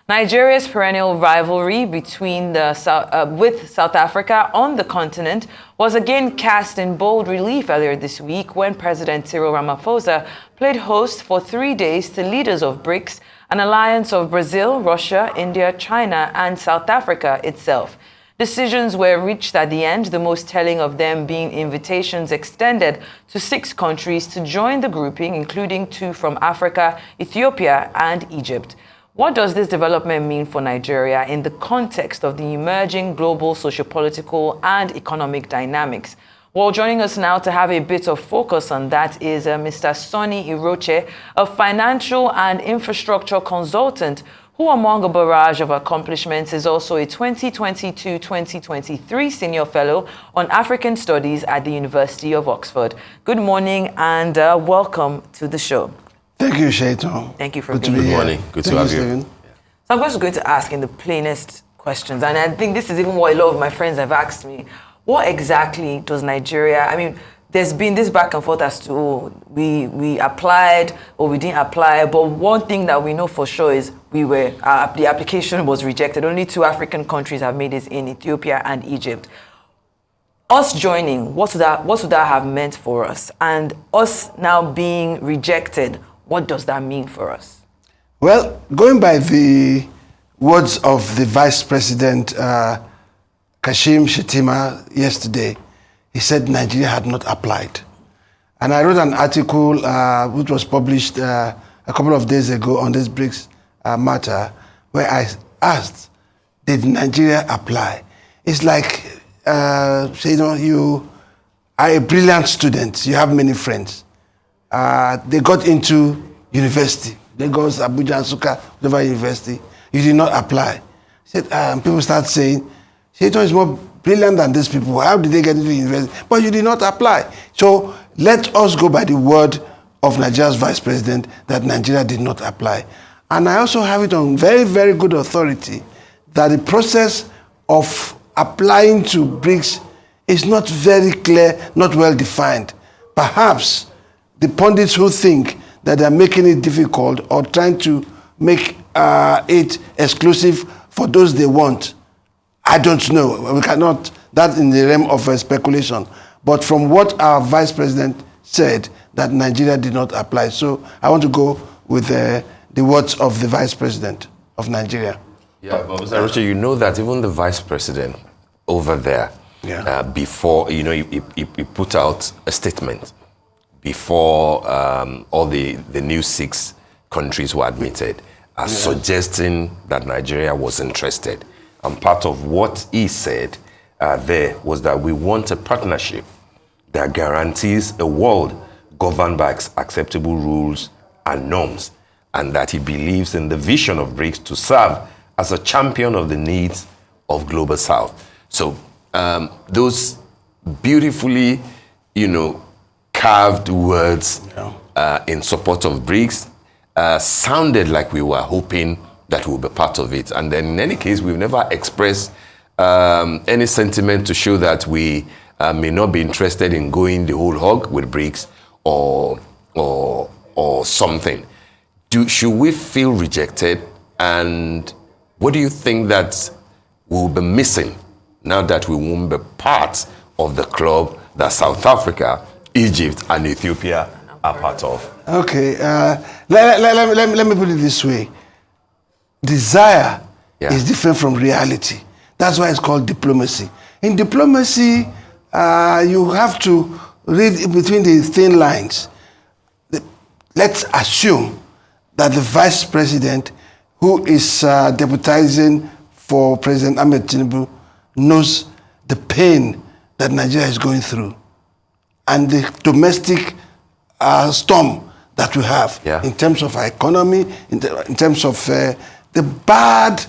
Nigeria's perennial rivalry between with South Africa on the continent was again cast in bold relief earlier this week when President Cyril Ramaphosa played host for 3 days to leaders of BRICS, an alliance of Brazil, Russia, India, China, and South Africa itself. Decisions were reached at the end, the most telling of them being invitations extended to 6 countries to join the grouping, including 2 from Africa, Ethiopia, and Egypt. What does this development mean for Nigeria in the context of the emerging global sociopolitical and economic dynamics? Well, joining us now to have a bit of focus on that is Mr. Sonny Iroche, a financial and infrastructure consultant who, among a barrage of accomplishments, is also a 2022-2023 Senior Fellow on African Studies at the University of Oxford. Good morning and welcome to the show. Thank you, Shaitan. Thank you for being here. here. Good morning. Good to have you. So I'm just going to ask in the plainest questions, and I think this is even what a lot of my friends have asked me. What exactly does Nigeria, I mean, there's been this back and forth as to we applied or we didn't apply, but one thing that we know for sure is the application was rejected. Only 2 African countries have made it in Ethiopia and Egypt. Us joining, what would that have meant for us? And us now being rejected, what does that mean for us? Well, going by the words of the Vice President Kashim Shettima yesterday, he said Nigeria had not applied. And I wrote an article which was published a couple of days ago on this BRICS matter, where I asked, did Nigeria apply? It's like, you are a brilliant student, you have many friends. They got into university, Lagos, Abuja, Nsukka, whatever university, you did not apply. People start saying, Shaitan is more brilliant than these people. How did they get into university? But you did not apply. So let us go by the word of Nigeria's Vice President that Nigeria did not apply. And I also have it on very, very good authority that the process of applying to BRICS is not very clear, not well defined. Perhaps the pundits who think that they're making it difficult or trying to make it exclusive for those they want, I don't know. We cannot, that's in the realm of speculation. But from what our Vice President said, that Nigeria did not apply. So I want to go with the words of the Vice President of Nigeria. Yeah, but Mr. Iroche, you know that even the Vice President over there, before, he put out a statement before all the new 6 countries were admitted, suggesting that Nigeria was interested. And part of what he said there was that we want a partnership that guarantees a world governed by acceptable rules and norms, and that he believes in the vision of BRICS to serve as a champion of the needs of Global South. So those beautifully, carved words in support of BRICS sounded like we were hoping that we'll be part of it. And then in any case, we've never expressed any sentiment to show that we may not be interested in going the whole hog with BRICS or something. Should we feel rejected? And what do you think that we'll be missing now that we won't be part of the club that South Africa, Egypt, and Ethiopia are part of? Okay, let me put it this way. Desire is different from reality. That's why it's called diplomacy. In diplomacy, you have to read between the thin lines. Let's assume that the Vice President, who is deputizing for President Ahmed Tinubu, knows the pain that Nigeria is going through and the domestic storm that we have in terms of our economy, in terms of the bad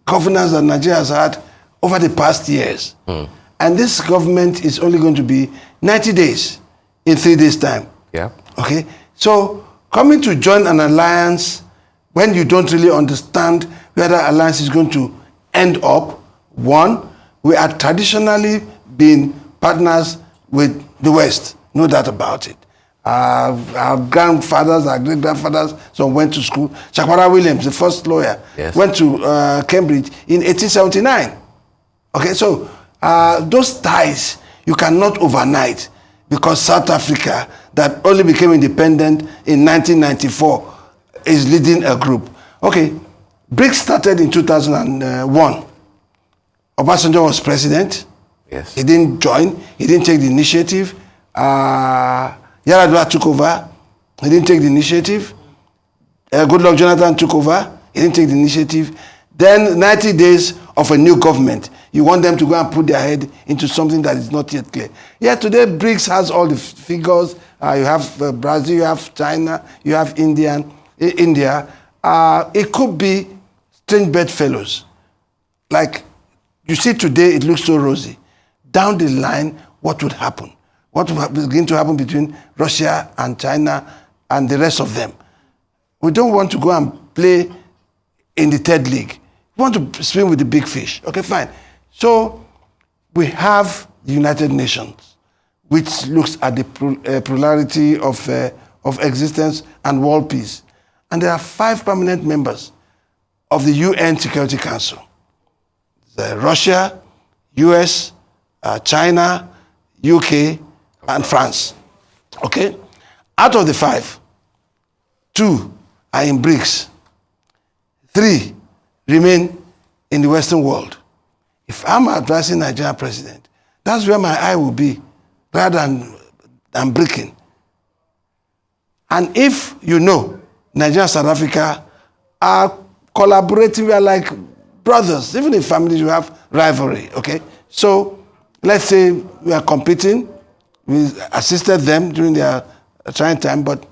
governance that Nigeria has had over the past years. And this government is only going to be 90 days in 3 days' time. Okay? So coming to join an alliance when you don't really understand where that alliance is going to end up, one, we are traditionally been partners with the West, no doubt about it. Our grandfathers, our great-grandfathers, some went to school. Shakwara Williams, the first lawyer, went to Cambridge in 1879. Okay, so those ties you cannot overnight, because South Africa, that only became independent in 1994, is leading a group. Okay, BRICS started in 2001. Obasanjo was president. Yes. He didn't join. He didn't take the initiative. Yar'Adua took over. He didn't take the initiative. Goodluck Jonathan took over. He didn't take the initiative. Then 90 days of a new government. You want them to go and put their head into something that is not yet clear. Yeah, today BRICS has all the figures. You have Brazil, you have China, you have India. It could be strange bedfellows. Like, you see today, it looks so rosy. Down the line, what would happen? What will begin to happen between Russia and China and the rest of them? We don't want to go and play in the third league. We want to swim with the big fish. Okay, fine. So we have the United Nations, which looks at the plurality of existence and world peace. And there are 5 permanent members of the UN Security Council. Russia, US, China, UK, and France. Okay? Out of the 5, 2 are in BRICS. 3 remain in the Western world. If I'm advising Nigerian president, that's where my eye will be, rather than breaking. And if you know, Nigeria and South Africa are collaborating, we are like brothers. Even in families, we have rivalry, okay? So let's say we are competing. We assisted them during their trying time, but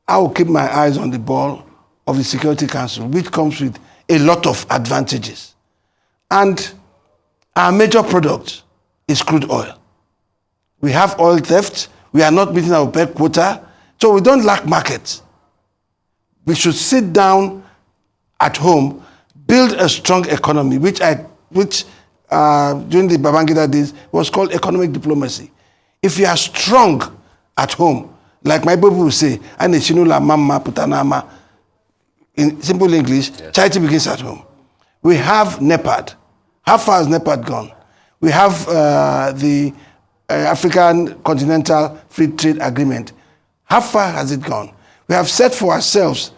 I will keep my eyes on the ball of the Security Council, which comes with a lot of advantages. And our major product is crude oil. We have oil theft. We are not meeting our OPEC quota, so we don't lack markets. We should sit down at home, build a strong economy, which during the Babangida days was called economic diplomacy. If you are strong at home, like my people will say, in simple English, charity begins at home. We have NEPAD. How far has NEPAD gone? We have the African Continental Free Trade Agreement. How far has it gone? We have set for ourselves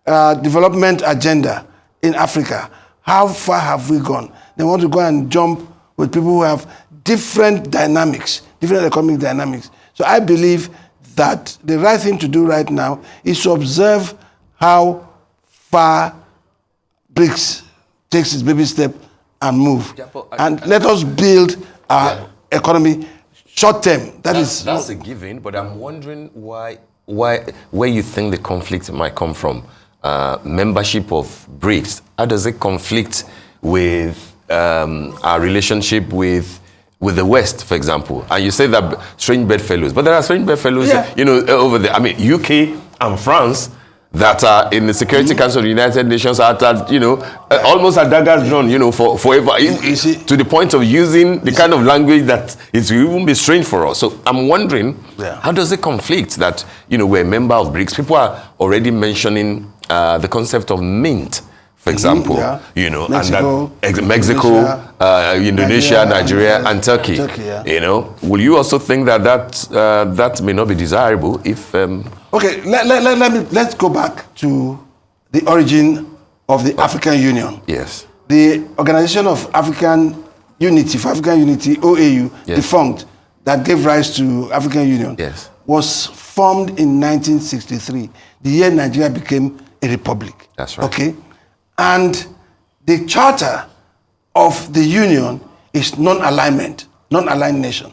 development agenda in Africa. How far have we gone? They want to go and jump with people who have different dynamics, different economic dynamics. So I believe that the right thing to do right now is to observe how far BRICS takes its baby step and move. And let us build our economy short term. That's a given, but I'm wondering where you think the conflict might come from. Membership of BRICS, how does it conflict with our relationship with the West, for example? And you say that strange bedfellows, but there are strange bedfellows, over there. I mean, UK and France that are in the Security Council of the United Nations are at, almost a dagger's drawn, for forever, to the point of using the kind of language that it will even be strange for us. So I'm wondering, how does it conflict that, we're a member of BRICS? People are already mentioning the concept of mint, for example, Mexico, and that Mexico, Indonesia, Nigeria, and Turkey. Will you also think that may not be desirable if? Okay, let's go back to the origin of the African Union. Yes. The Organization of African Unity, for African Unity, OAU, defunct, that gave rise to African Union, was formed in 1963, the year Nigeria became a republic. That's right. Okay? And the charter of the union is non-alignment, non-aligned nation.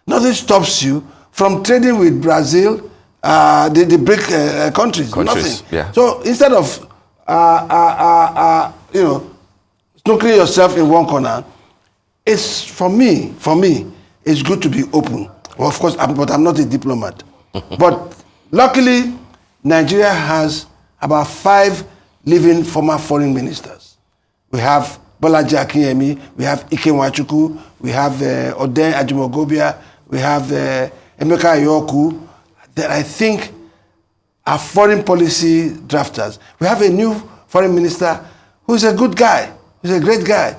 Nothing stops you from trading with Brazil, the BRIC countries. Nothing. Yeah. So instead of snorkeling yourself in one corner, it's for me, it's good to be open. Well, of course, but I'm not a diplomat. But luckily, Nigeria has about 5 living former foreign ministers. We have Bolaji Akinyemi, we have Ike Nwachukwu, we have Oden Ajimogobia, we have Emeka Ayoku, then I think our foreign policy drafters, we have a new foreign minister who's a good guy, who's a great guy,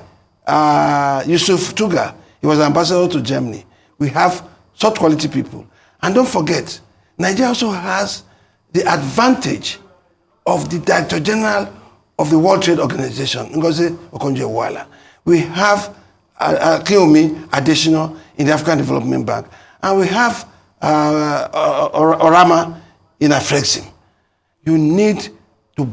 Yusuf Tuga. He was ambassador to Germany. We have such quality people. And don't forget, Nigeria also has the advantage of the Director General of the World Trade Organization, Ngozi Okonjo-Iweala. We have Kiyomi Adesina in the African Development Bank. And we have Orama in Afrexim. You need to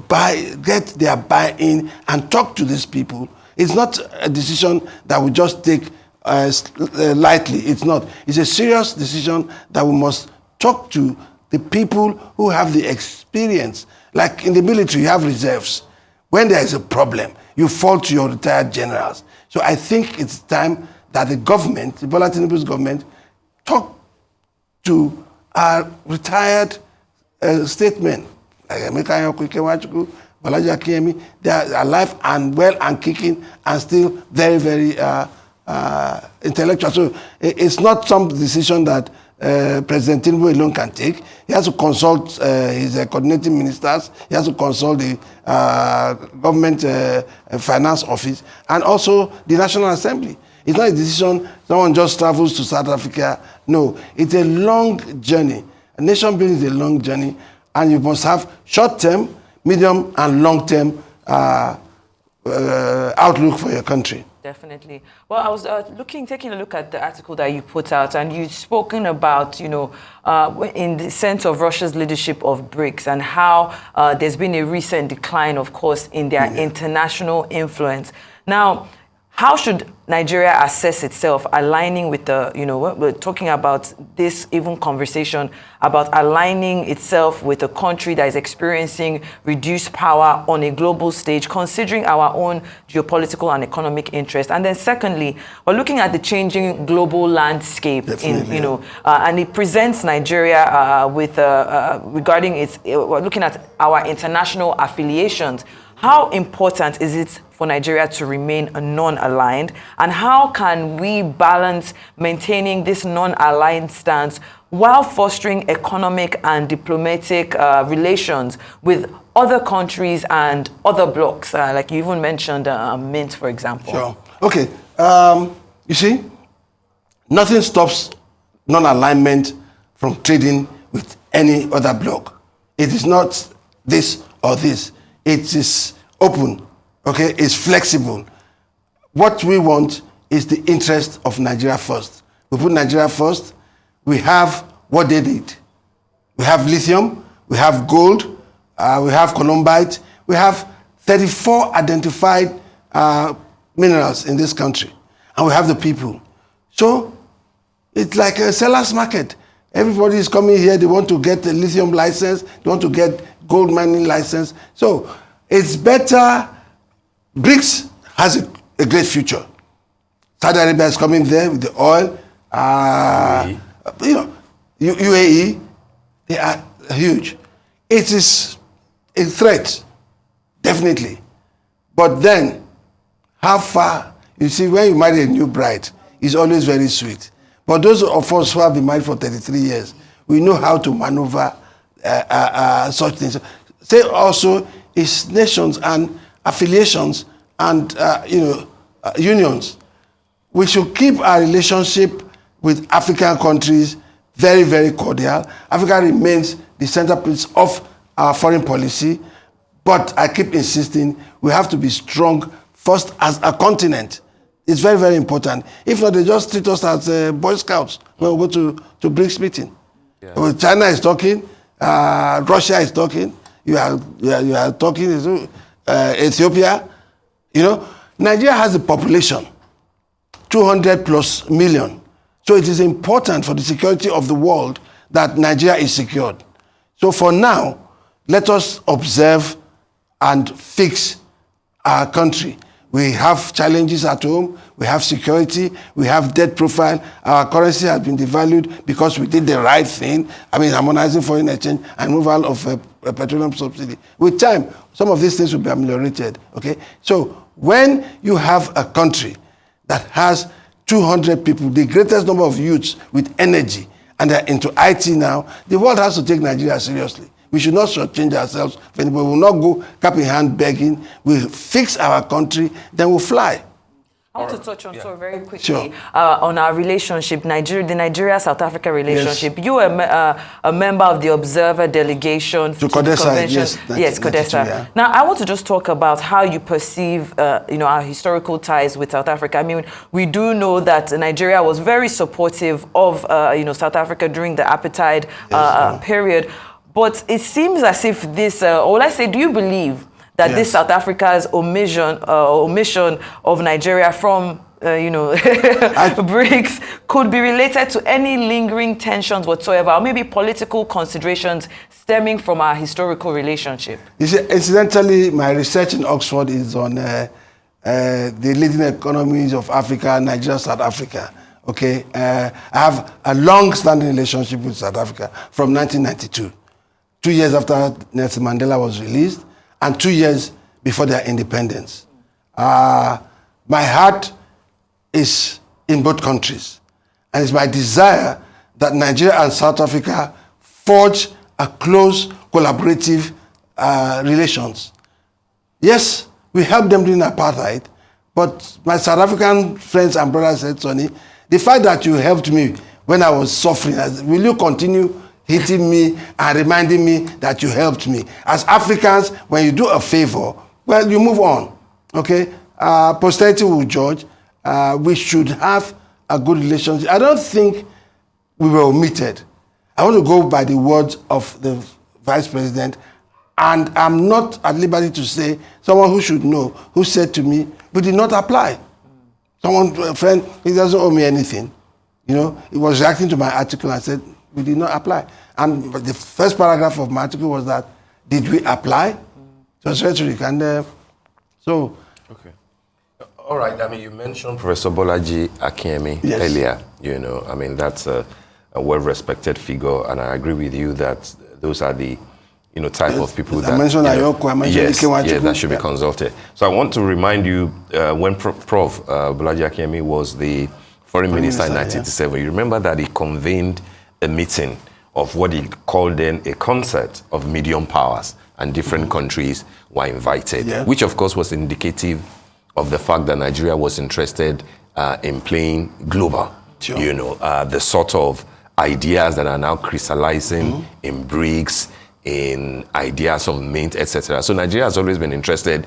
get their buy-in and talk to these people. It's not a decision that we just take lightly. It's not. It's a serious decision that we must talk to the people who have the experience. Like in the military, you have reserves. When there is a problem, you fall to your retired generals. So I think it's time that the government, the Bola Tinubu's government, talk to our retired statesmen. Like Emeka Nwachukwu, Bolaji Akiyemi, they are alive and well and kicking and still very, very intellectual. So it's not some decision that President Tinubu alone can take. He has to consult his coordinating ministers. He has to consult the government finance office and also the National Assembly. It's not a decision someone just travels to South Africa. No, it's a long journey. A nation building is a long journey, and you must have short-term, medium, and long-term outlook for your country. Definitely. Well, I was taking a look at the article that you put out, and you've spoken about, in the sense of Russia's leadership of BRICS and how there's been a recent decline, of course, in their international influence. Now, how should Nigeria assess itself, aligning with the, we're talking about this even conversation about aligning itself with a country that is experiencing reduced power on a global stage, considering our own geopolitical and economic interests. And then secondly, we're looking at the changing global landscape, and it presents Nigeria with, regarding its, we're looking at our international affiliations. How important is it for Nigeria to remain non-aligned? And how can we balance maintaining this non-aligned stance while fostering economic and diplomatic relations with other countries and other blocs? Like you even mentioned Mint, for example. Sure. Okay. You see, nothing stops non-alignment from trading with any other bloc. It is not this or this. It is open, okay? It's flexible. What we want is the interest of Nigeria first. We put Nigeria first. We have what they did. We have lithium, we have gold, we have columbite, we have 34 identified minerals in this country, and we have the people. So it's like a seller's market. Everybody is coming here, they want to get a lithium license, they want to get gold mining license. So it's better. BRICS has a great future. Saudi Arabia is coming there with the oil. UAE, they are huge. It is a threat, definitely. But then, how far? You see, when you marry a new bride, it's always very sweet. But those of us who have been married for 33 years, we know how to maneuver such things. Say also, it's nations and affiliations and unions. We should keep our relationship with African countries very, very cordial. Africa remains the centerpiece of our foreign policy, but I keep insisting we have to be strong first as a continent. It's very, very important. If not, they just treat us as Boy Scouts when we go to BRICS meeting. Yeah. Well, China is talking, Russia is talking, you are talking, Ethiopia. Nigeria has a population, 200 plus million. So it is important for the security of the world that Nigeria is secured. So for now, let us observe and fix our country. We have challenges at home, we have security, we have debt profile, our currency has been devalued because we did the right thing. Harmonizing foreign exchange and removal of a petroleum subsidy. With time, some of these things will be ameliorated, okay? So when you have a country that has 200 people, the greatest number of youths with energy and they're into IT now. The world has to take Nigeria seriously. We should not shortchange ourselves. If anybody will not go cap in hand begging, we'll fix our country, then we'll fly. I want to touch on very quickly Sure. On our relationship, the Nigeria-South Africa relationship. Yes. You are a member of the Observer Delegation to the Convention. Yes, CODESA. Yeah. Now, I want to just talk about how you perceive, our historical ties with South Africa. I mean, we do know that Nigeria was very supportive of, South Africa during the apartheid period. But it seems as if this, or let's say, do you believe that this South Africa's omission of Nigeria from, BRICS could be related to any lingering tensions whatsoever, or maybe political considerations stemming from our historical relationship? You see, incidentally, my research in Oxford is on the leading economies of Africa, Nigeria, South Africa. Okay, I have a long-standing relationship with South Africa from 1992, 2 years after Nelson Mandela was released, and 2 years before their independence. My heart is in both countries. And it's my desire that Nigeria and South Africa forge a close, collaborative relations. Yes, we helped them during apartheid, but my South African friends and brothers said, Sonny, the fact that you helped me when I was suffering, will you continue hitting me and reminding me that you helped me? As Africans, when you do a favor, well, you move on, okay? Posterity will judge. We should have a good relationship. I don't think we were omitted. I want to go by the words of the Vice President, and I'm not at liberty to say, someone who should know, who said to me, we did not apply. Someone, a friend, he doesn't owe me anything. He was reacting to my article and said, we did not apply. And the first paragraph of my article was that, did we apply? It was rhetoric. And so... Okay. All right. I mean, you mentioned Professor Bolaji Akinyemi earlier. I mean, that's a well-respected figure. And I agree with you that those are the, type of people that... I mentioned Iroche, I mentioned that should be consulted. So I want to remind you, when Prof. Bolaji Akinyemi was the foreign minister in 1987, you remember that he convened a meeting of what he called then a concert of medium powers, and different countries were invited, which of course was indicative of the fact that Nigeria was interested in playing global. Sure. The sort of ideas that are now crystallizing in BRICS, in ideas of mint, etc. So Nigeria has always been interested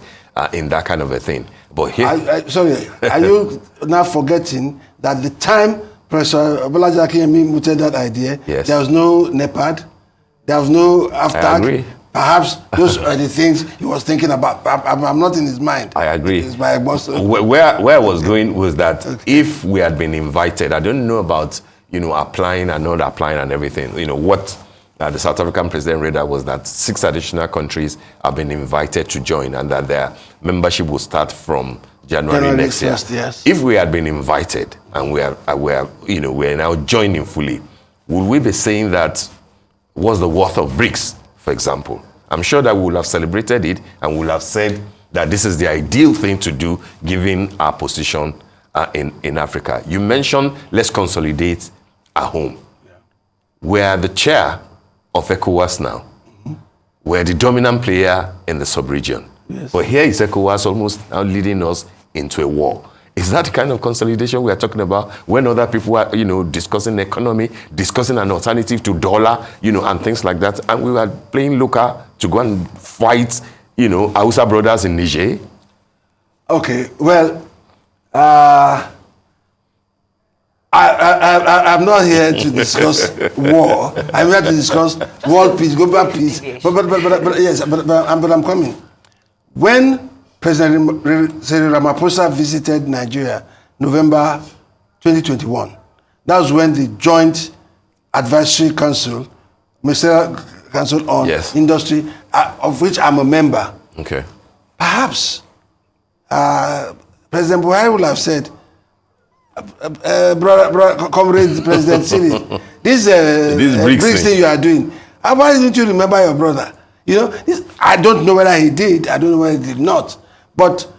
in that kind of a thing. But here... sorry, are you now forgetting that the time Professor Bolaji Akinyemi mooted that idea, there was no NEPAD, there was no AFTAC. I agree. Perhaps those are the things he was thinking about. I'm not in his mind. I agree. It's my boss. Where I was going was that if we had been invited, I don't know about, applying and not applying and everything. What the South African president read was that 6 additional countries have been invited to join, and that their membership will start from January next year. Yes. If we had been invited and we are now joining fully, would we be saying that what's the worth of BRICS, for example? I'm sure that we will have celebrated it and will have said that this is the ideal thing to do given our position in Africa. You mentioned let's consolidate at home. We are the chair of ECOWAS now. We're the dominant player in the sub-region. Yes. But here is ECOWAS almost now leading us into a war. Is that the kind of consolidation we are talking about when other people are, discussing economy, discussing an alternative to dollar, and things like that, and we were playing local to go and fight, Hausa brothers in Niger? Okay, well, I'm not here to discuss war. I'm here to discuss world peace, global peace. But I'm coming. When President Cyril Ramaphosa visited Nigeria, November 2021. That was when the Joint Advisory Council, Ministerial Council on Industry, of which I'm a member. Okay. Perhaps President Buhari would have said, brother, comrade President Cyril, this BRICS thing you are doing, why didn't you remember your brother? I don't know whether he did, I don't know whether he did not. But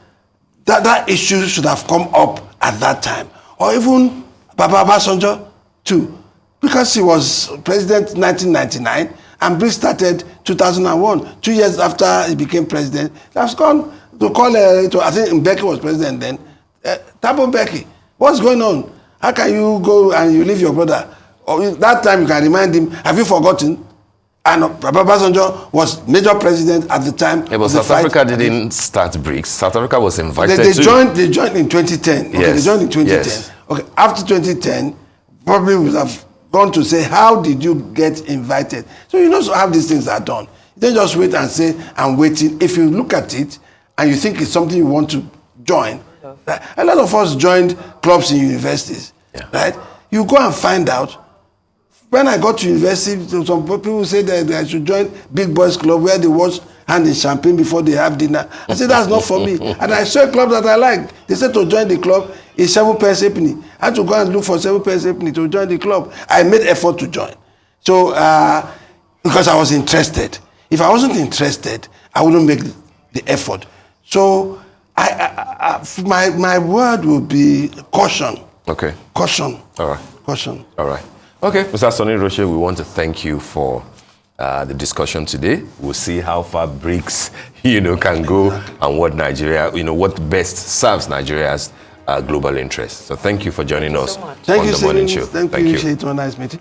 that issue should have come up at that time. Or even Baba Obasanjo too. Because he was president 1999 and BRICS started 2001, 2 years after he became president. That's gone to call, I think Mbeki was president then. Thabo Mbeki, what's going on? How can you go and you leave your brother? Or that time you can remind him, have you forgotten? And Obasanjo was major president at the time. Yeah, but South Africa didn't start BRICS. South Africa was invited they joined in 2010. Okay, yes. They joined in 2010. Yes. Okay, after 2010, probably would have gone to say, how did you get invited? So you know how these things are done. You don't just wait and say, I'm waiting. If you look at it and you think it's something you want to join, right? A lot of us joined clubs in universities, right? You go and find out. When I got to university, some people say that I should join Big Boys Club where they wash hand in champagne before they have dinner. I said, that's not for me. And I saw a club that I liked. They said to join the club is 7 pence halfpenny. I had to go and look for 7 pence halfpenny to join the club. I made effort to join. So, because I was interested. If I wasn't interested, I wouldn't make the effort. So, my word would be caution. Okay. Caution. All right. Caution. All right. Okay, Mr. Sonny Iroche, we want to thank you for the discussion today. We'll see how far BRICS, can go and what Nigeria, what best serves Nigeria's global interests. So thank you for joining us Thank on you the morning show. Thank you. It was a nice meeting.